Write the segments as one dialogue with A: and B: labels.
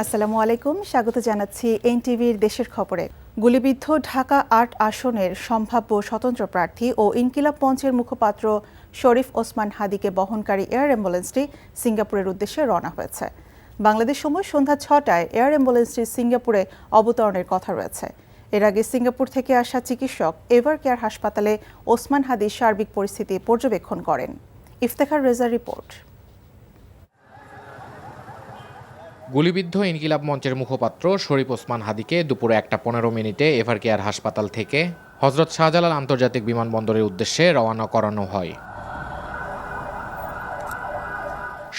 A: আসসালামু আলাইকুম, স্বাগত জানাচ্ছি এনটিভির দেশের খবরে। গুলিবিদ্ধ ঢাকা ৮ আসনের সম্ভাব্য স্বতন্ত্র প্রার্থী ও ইনকিলাব মঞ্চের মুখপাত্র শরীফ ওসমান হাদিকে বহনকারী এয়ার অ্যাম্বুলেন্সটি সিঙ্গাপুরের উদ্দেশ্যে রওনা হয়েছে। বাংলাদেশ সময় সন্ধ্যা ৬টায় এয়ার অ্যাম্বুলেন্সটি সিঙ্গাপুরে অবতরণের কথা রয়েছে। এর আগে সিঙ্গাপুর থেকে আসা চিকিৎসক এভার কেয়ার হাসপাতালে ওসমান হাদির সার্বিক পরিস্থিতি পর্যবেক্ষণ করেন। ইফতেখার রেজার রিপোর্ট।
B: গুলিবিদ্ধ ইনকিলাব মঞ্চের মুখপাত্র শরীফ ওসমান হাদিকে দুপুরে ১:১৫ এভার কেয়ার হাসপাতাল থেকে হযরত শাহজালাল আন্তর্জাতিক বিমানবন্দরের উদ্দেশ্যে রওনা করানো হয়।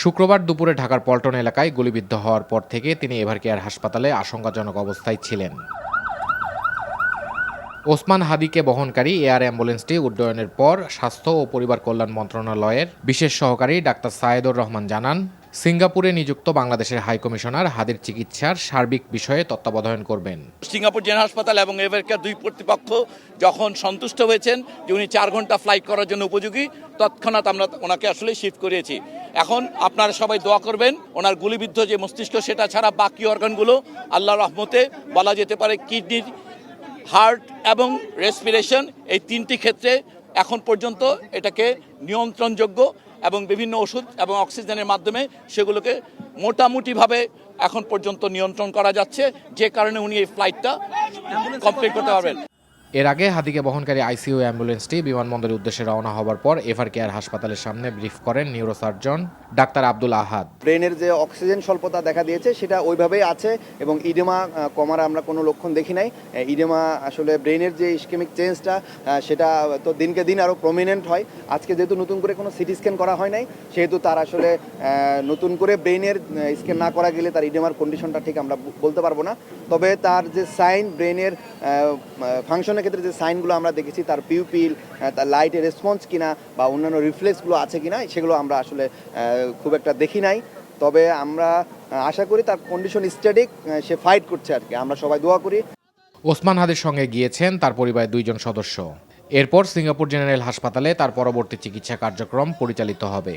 B: শুক্রবার দুপুরে ঢাকার পল্টন এলাকায় গুলিবিদ্ধ হওয়ার পর থেকে তিনি এভার কেয়ার হাসপাতালে আশঙ্কাজনক অবস্থায় ছিলেন। ওসমান হাদিকে বহনকারী এয়ার অ্যাম্বুলেন্সটি উড্ডয়নের পর স্বাস্থ্য ও পরিবার কল্যাণ মন্ত্রণালয়ের বিশেষ সহকারী ডাক্তার সায়েদুর রহমান জানান, সিঙ্গাপুরে নিযুক্ত বাংলাদেশের হাইকমিশনার হাদির চিকিৎসার সার্বিক বিষয়ে তত্ত্বাবধান করবেন।
C: সিঙ্গাপুর জেনারেল হাসপাতাল এবং এভার কেয়ার দুই কর্তৃপক্ষ যখন সন্তুষ্ট হয়েছেন যে উনি 4 ঘন্টা ফ্লাইট করার জন্য উপযোগী, তৎক্ষণাৎ আমরা ওনাকে আসলে শিফট করিয়েছি। এখন আপনারা সবাই দোয়া করবেন, ওনার গুলিবিদ্ধ যে মস্তিষ্ক সেটা ছাড়া বাকি অর্গানগুলো আল্লাহর রহমতে বলা যেতে পারে কিডনির, হার্ট এবং রেসপিরেশন, এই 3টি ক্ষেত্রে এখন পর্যন্ত এটাকে নিয়ন্ত্রণযোগ্য এবং বিভিন্ন ওষুধ এবং অক্সিজেনের মাধ্যমে সেগুলোকে মোটামুটিভাবে এখন পর্যন্ত নিয়ন্ত্রণ করা যাচ্ছে, যে কারণে উনি এই ফ্লাইটটা কমপ্লিট করতে পারবেন।
B: এর আগে হাদিকে বহনকারী আইসিইউ অ্যাম্বুলেন্সটি বিমানবন্দরের উদ্দেশ্যে রওনা হওয়ার পর এভার কেয়ার হাসপাতালের সামনে ব্রিফ করেন নিউরোসার্জন ডাক্তার আব্দুল আহাদ।
D: ব্রেনের যে অক্সিজেন স্বল্পতা দেখা দিয়েছে সেটা ওইভাবেই আছে এবং ইডেমা কমার আমরা কোনো লক্ষণ দেখি নাই। ইডেমা আসলে ব্রেনের যে ইসকেমিক চেঞ্জটা সেটা তো দিনকে দিন আরও প্রমিনেন্ট হয়। আজকে যেহেতু নতুন করে কোনো সিটি স্ক্যান করা হয় নাই, সেহেতু তার আসলে নতুন করে ব্রেনের স্ক্যান না করা গেলে তার ইডেমার কন্ডিশনটা ঠিক আমরা বলতে পারবো না। তবে তার যে সাইন, ব্রেনের ফাংশনের ক্ষেত্রে যে সাইনগুলো আমরা দেখেছি, তার পিউপিল, তার লাইটের রেসপন্স কিনা বা অন্যান্য রিফ্লেক্সগুলো আছে কিনা, সেগুলো আমরা আসলে খুব একটা দেখি নাই। তবে আমরা আশা করি তার কন্ডিশন স্ট্যাটিক, সে ফাইট করছে আর কি। আমরা সবাই দোয়া করি।
B: ওসমান হাদির সঙ্গে গিয়েছেন তার পরিবারের 2 জন সদস্য। এরপর সিঙ্গাপুর জেনারেল হাসপাতালে তার পরবর্তী চিকিৎসা কার্যক্রম পরিচালিত হবে।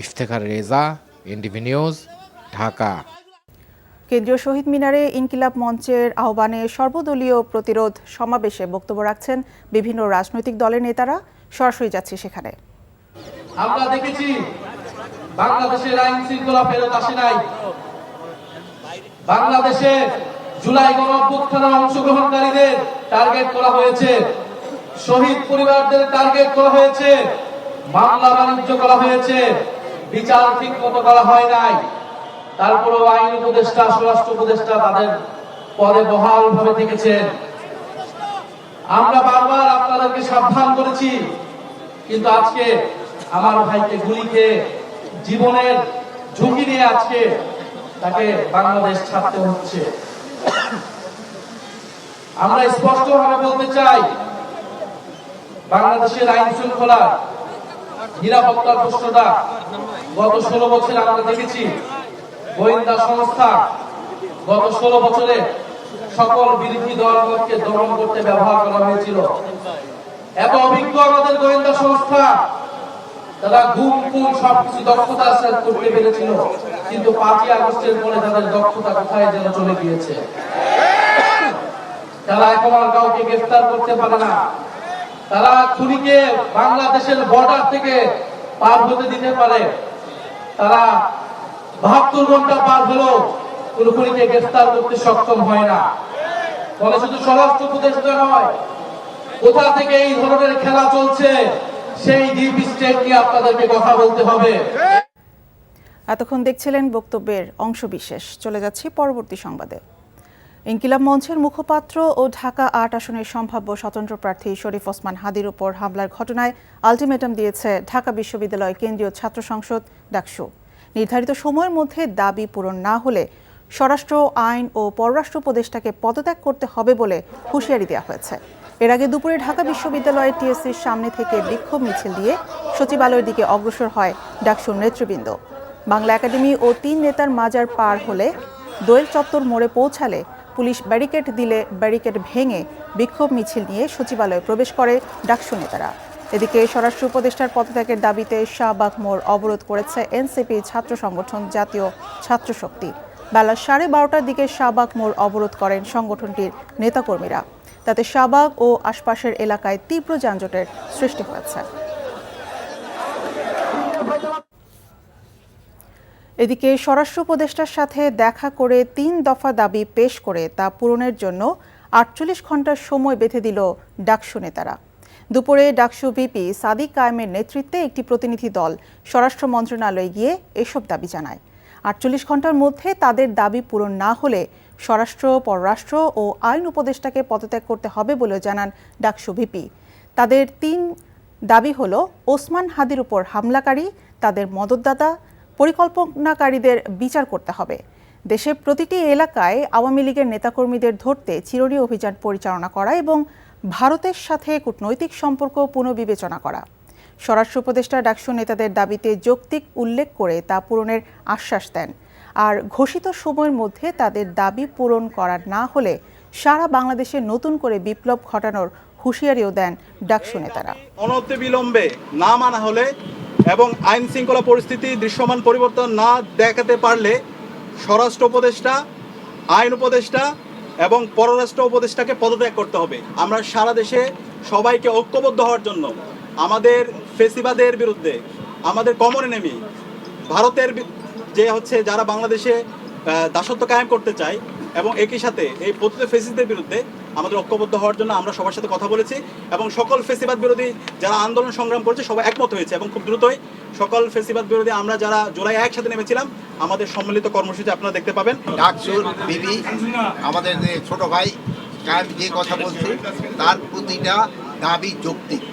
B: Iftekhar Reza, NTV news, Dhaka.
A: কেন্দ্রীয় শহীদ মিনারে ইনকিলাব মঞ্চের আহ্বানে সর্বদলীয় প্রতিরোধ সমাবেশে বক্তব্য রাখছেন বিভিন্ন রাজনৈতিক দলের নেতারা। সরাসরি যাচ্ছি সেখানে।
E: আমরা দেখেছি বাংলাদেশের আইন শৃঙ্খলা ফেরত আসে নাই। বাংলাদেশে জুলাই গণঅভ্যুত্থানে অংশগ্রহণকারীদের টার্গেট করা হয়েছে, শহীদ পরিবারদের টার্গেট করা হয়েছে, মামলা বাণিজ্য করা হয়েছে, বিচার ঠিক মতো করা হয় নাই। তারপরেও আইন উপদেষ্টা, স্বরাষ্ট্র উপদেষ্টা তাদের পদে বহাল ভাবে থেকেছেন। আমরা বারবার আপনাদেরকে সাবধান করেছি, কিন্তু আজকে আমার ভাইকে গুলি খেয়ে জীবনের ঝুঁকি নিয়ে আজকে তাকে বাংলাদেশ ছাড়তে হচ্ছে। আমরা স্পষ্টভাবে বলতে চাই, বাংলাদেশের আইন শৃঙ্খলা নিরাপত্তার প্রশ্নটা গত 16 বছরে আমরা দেখেছি গোয়েন্দা সংস্থা গত 16 বছরে সকল বিরোধী দলকে দমন করতে ব্যবহার করা হয়েছিল। এত অভিজ্ঞ আমাদের গোয়েন্দা সংস্থা, তারা গুম সবকিছু দক্ষতা করতে পেরেছিল, কিন্তু 5ই আগস্টের পরে তাদের দক্ষতা কোথায় যেন চলে গিয়েছে। তারা এখন আর কাউকে গ্রেফতার করতে পারে না। তারা খুনিকে বাংলাদেশের বর্ডার থেকে পার হতে দিতে পারে। তারা 72 ঘন্টা পার হলেও কোন খুনিকে গ্রেফতার করতে সক্ষম হয় না। ফলে শুধু স্বরাষ্ট্র উপদেষ্টা নয়, কোথা থেকে এই ধরনের খেলা চলছে সেই ডিপ স্টেট নিয়ে আপনাদেরকে কথা বলতে হবে।
A: এতক্ষণ দেখছিলেন বক্তব্যের অংশবিশেষ। চলে যাচ্ছি পরবর্তী সংবাদে। ইনকিলাব মঞ্চের মুখপাত্র ও ঢাকা ৮ আসনের সম্ভাব্য স্বতন্ত্র প্রার্থী শরীফ ওসমান হাদির উপর হামলার ঘটনায় আলটিমেটাম দিয়েছে ঢাকা বিশ্ববিদ্যালয় কেন্দ্রীয় ছাত্র সংসদ ডাকসু। নির্ধারিত সময়ের মধ্যে দাবি পূরণ না হলে স্বরাষ্ট্র, আইন ও পররাষ্ট্র উপদেষ্টাকে পদত্যাগ করতে হবে বলে হুঁশিয়ারি দেওয়া হয়েছে। এর আগে দুপুরে ঢাকা বিশ্ববিদ্যালয়ের টিএসসির সামনে থেকে বিক্ষোভ মিছিল দিয়ে সচিবালয়ের দিকে অগ্রসর হয় ডাকসুর নেতৃবৃন্দ। বাংলা একাডেমি ও 3 নেতার মাজার পার হলে দোয়েল চত্বর মোড়ে পৌঁছালে পুলিশ ব্যারিকেড দিলে ব্যারিকেড ভেঙে বিক্ষোভ মিছিল নিয়ে সচিবালয়ে প্রবেশ করে ডাকসু নেতারা। এদিকে স্বরাষ্ট্র উপদেষ্টার পদত্যাগের দাবিতে শাহবাগ মোড় অবরোধ করেছে এনসিপি ছাত্র সংগঠন জাতীয় ছাত্র শক্তি। বেলা 12:30টার দিকে শাহবাগ মোড় অবরোধ করেন সংগঠনটির নেতাকর্মীরা। তাতে শাহবাগ ও আশপাশের এলাকায় তীব্র যানজটের সৃষ্টি হয়েছে। এদিকে স্বরাষ্ট্র উপদেষ্টার সাথে দেখা করে 3 দফা দাবি পেশ করে তা পূরণের জন্য 48 ঘন্টার সময় বেঁধে দিল ডাকসু নেতারা। দুপুরে ডাকসু ভিপি সাদিক কায়েমের নেতৃত্বে একটি প্রতিনিধি দল স্বরাষ্ট্র মন্ত্রণালয়ে গিয়ে এসব দাবি জানায়। 48 ঘন্টার মধ্যে তাদের দাবি পূরণ না হলে স্বরাষ্ট্র, পররাষ্ট্র ও আইন উপদেষ্টাকে পদত্যাগ করতে হবে বলে জানান ডাকসু ভিপি। তাদের 3 দাবি হলো ওসমান হাদির উপর হামলাকারী, তাদের মদতদাতা, পরিকল্পনাকারীদের বিচার করতে হবে। দেশের প্রতিটি এলাকায় আওয়ামী লীগের নেতাকর্মীদের ধরতে চিরুনি অভিযান পরিচালনা করা এবং ভারতের সাথে কূটনৈতিক সম্পর্ক পুনর্বিবেচনা করা। স্বরাষ্ট্র উপদেষ্টা ডাকসু নেতাদের দাবিতে যৌক্তিক উল্লেখ করে তা পূরণের আশ্বাস দেন। আর ঘোষিত সময়ের মধ্যে তাদের দাবি পূরণ করা না হলে সারা বাংলাদেশে নতুন করে বিপ্লব ঘটানোর হুঁশিয়ারিও দেন ডাকসু নেতারা।
F: অনতিবিলম্বে না মানা হলে এবং আইন শৃঙ্খলা পরিস্থিতি দৃশ্যমান পরিবর্তন না দেখাতে পারলে স্বরাষ্ট্র উপদেষ্টা, আইন উপদেষ্টা এবং পররাষ্ট্র উপদেষ্টাকে পদত্যাগ করতে হবে। আমরা সারা দেশে সবাইকে ঐক্যবদ্ধ হওয়ার জন্য আমাদের ফেসিবাদের বিরুদ্ধে, আমাদের কমন এনিমি ভারতের যে যারা বাংলাদেশে দাসত্ব কায়েম করতে চায় এবং একই সাথে এই পতিত ফেসিদের বিরুদ্ধে আমাদের ঐক্যবদ্ধ হওয়ার জন্য আমরা সবার সাথে কথা বলেছি এবং সকল ফেসিবাদ বিরোধী যারা আন্দোলন সংগ্রাম করেছে সবাই একমত হয়েছে এবং খুব দ্রুতই সকল ফেসিবাদ বিরোধী আমরা যারা জুলাই একসাথে নেমেছিলাম আমাদের সম্মিলিত কর্মসূচি আপনারা দেখতে পাবেন।
G: ডাকসুর বিবি আমাদের যে ছোট ভাই কার যে কথা বলছে তার প্রতিটা দাবি যৌক্তিক।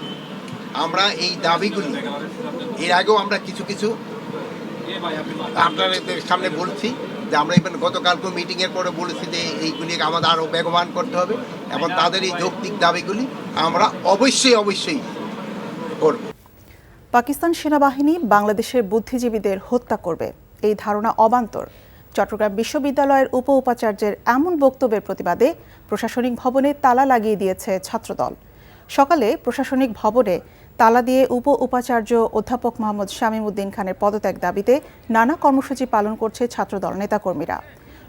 G: আমরা এই দাবিগুলি এর আগেও আমরা কিছু আপনাদের সামনে বলছি যে আমরা ইভেন গতকালকে মিটিংয়ের পরে বলেছি যে এইগুলি আমাদের আরও বেগবান করতে হবে এবং তাদের এই যৌক্তিক দাবিগুলি আমরা অবশ্যই করব।
A: পাকিস্তান সেনাবাহিনী বাংলাদেশের বুদ্ধিজীবীদের হত্যা করবে, এই ধারণা অবান্তর। চট্টগ্রাম বিশ্ববিদ্যালয়ের উপাচার্যের এমন বক্তব্যের প্রতিবাদে প্রশাসনিক ভবনে তালা লাগিয়ে দিয়েছে ছাত্রদল। সকালে প্রশাসনিক ভবনে তালা দিয়ে উপাচার্য অধ্যাপক মোহাম্মদ শামীম উদ্দিন খানের পদত্যাগ দাবিতে নানা কর্মসূচি পালন করছে ছাত্রদল নেতাকর্মীরা।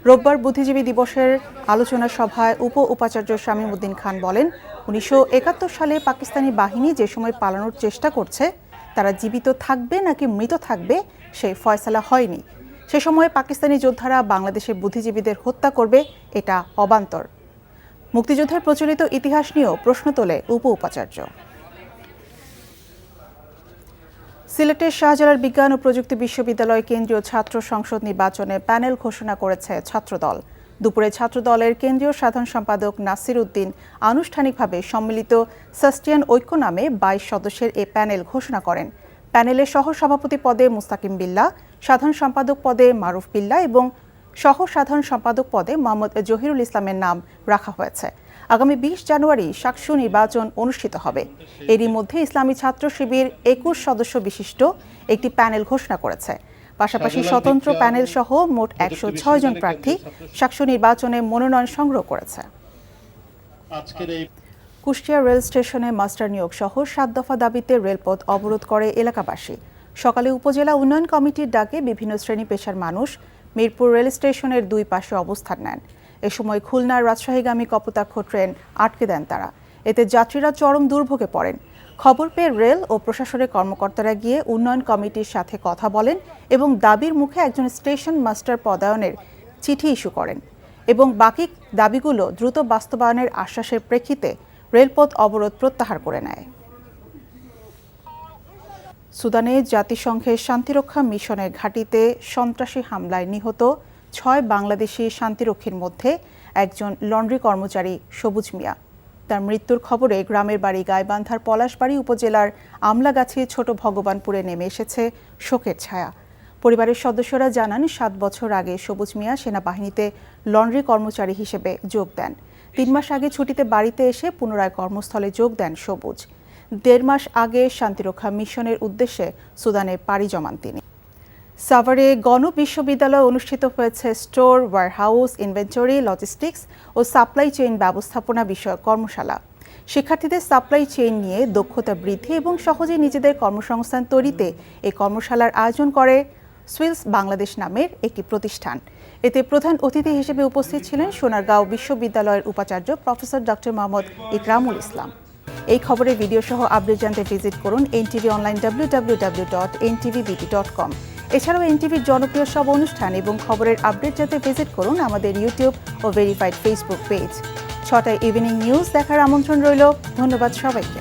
A: রোববার বুদ্ধিজীবী দিবসের আলোচনা সভায় উপাচার্য শামীম উদ্দিন খান বলেন, 1971 সালে পাকিস্তানি বাহিনী যে সময় পালানোর চেষ্টা করছে তারা জীবিত থাকবে নাকি মৃত থাকবে সেই ফয়সালা হয়নি। সে সময় পাকিস্তানি যোদ্ধারা বাংলাদেশের বুদ্ধিজীবীদের হত্যা করবে, এটা অবান্তর। মুক্তিযুদ্ধের প্রচলিত ইতিহাস নিয়েও প্রশ্ন তোলে উপাচার্য। সিলেটের শাহজালাল বিজ্ঞান ও প্রযুক্তি বিশ্ববিদ্যালয় কেন্দ্রীয় ছাত্র সংসদ নির্বাচনে প্যানেল ঘোষণা করেছে ছাত্রদল। দুপুরে ছাত্রদলের কেন্দ্রীয় সাধারণ সম্পাদক নাসির উদ্দিন আনুষ্ঠানিকভাবে সম্মিলিত সাস্টিয়ান ঐক্য নামে 22 সদস্যের এ প্যানেল ঘোষণা করেন। প্যানেলের সহ সভাপতি পদে মুস্তাকিম বিল্লাহ, সাধারণ সম্পাদক পদে মারুফ বিল্লাহ এবং সহ সাধারণ সম্পাদক পদে মোহাম্মদ জহিরুল ইসলামের নাম রাখা হয়েছে। আগামী 20 জানুয়ারি সাকসু নির্বাচন অনুষ্ঠিত হবে। এরই মধ্যে ইসলামী ছাত্র শিবির 21 সদস্য বিশিষ্ট একটি প্যানেল ঘোষণা করেছে। পাশাপাশি স্বতন্ত্র প্যানেল সহ মোট 106 জন প্রার্থী সাকসু নির্বাচনে মনোনয়ন সংগ্রহ করেছে। কুষ্টিয়া রেল স্টেশনে মাস্টার নিয়োগ সহ 7 দফা দাবিতে রেলপথ অবরোধ করে এলাকাবাসী। সকালে উপজেলা উন্নয়ন কমিটির ডাকে বিভিন্ন শ্রেণী পেশার মানুষ মিরপুর রেল স্টেশনের 2 পাশে অবস্থান নেন। এ সময় খুলনার রাজশাহীগামী কপোতাক্ষ ট্রেন আটকে দেন তারা। এতে যাত্রীরা চরম দুর্ভোগে পড়েন। খবর পেয়ে রেল ও প্রশাসনের কর্মকর্তারা গিয়ে উন্নয়ন কমিটির সাথে কথা বলেন এবং দাবির মুখে একজন স্টেশন মাস্টার পদায়নের চিঠি ইস্যু করেন এবং বাকি দাবিগুলো দ্রুত বাস্তবায়নের আশ্বাসের প্রেক্ষিতে রেলপথ অবরোধ প্রত্যাহার করে নেয়। সুদানে জাতিসংঘের শান্তিরক্ষা মিশনের ঘাঁটিতে সন্ত্রাসী হামলায় নিহত 6 বাংলাদেশি শান্তিরক্ষীর মধ্যে একজন লন্ড্রি কর্মচারী সবুজ মিয়া। তার মৃত্যুর খবরে গ্রামের বাড়ি গাইবান্ধার পলাশবাড়ী উপজেলার আমলাগাছি ছোট ভগবানপুরে নেমে এসেছে শোকের ছায়া। পরিবারের সদস্যরা জানান, 7 বছর আগে সবুজ মিয়া সেনাবাহিনীতে লন্ড্রি কর্মচারী হিসেবে যোগ দেন। 3 মাস আগে ছুটিতে বাড়িতে এসে পুনরায় কর্মস্থলে যোগ দেন সবুজ। 1.5 মাস আগে শান্তিরক্ষা মিশনের উদ্দেশ্যে সুদানে পাড়ি জমান তিনি। সাভারে গণ বিশ্ববিদ্যালয়ে অনুষ্ঠিত হয়েছে স্টোর, ওয়্যারহাউস, ইনভেন্টরি, লজিস্টিক্স ও সাপ্লাই চেইন ব্যবস্থাপনা বিষয়ক কর্মশালা। শিক্ষার্থীদের সাপ্লাই চেইন নিয়ে দক্ষতা বৃদ্ধি এবং সহজে নিজেদের কর্মসংস্থান তৈরিতে এই কর্মশালার আয়োজন করে সুইলস বাংলাদেশ নামের একটি প্রতিষ্ঠান। এতে প্রধান অতিথি হিসেবে উপস্থিত ছিলেন সোনারগাঁও বিশ্ববিদ্যালয়ের উপাচার্য প্রফেসর ডক্টর মোহাম্মদ ইকরামুল ইসলাম। এই খবরের ভিডিও সহ আপডেট জানতে ভিজিট করুন এনটিভি অনলাইন www.ntvbt.com। এছাড়াও এনটিভির জনপ্রিয় সব অনুষ্ঠান এবং খবরের আপডেট জানতে ভিজিট করুন আমাদের ইউটিউব ও ভেরিফাইড ফেসবুক পেজ। 6টায় ইভিনিং নিউজ দেখার আমন্ত্রণ রইল। ধন্যবাদ সবাইকে।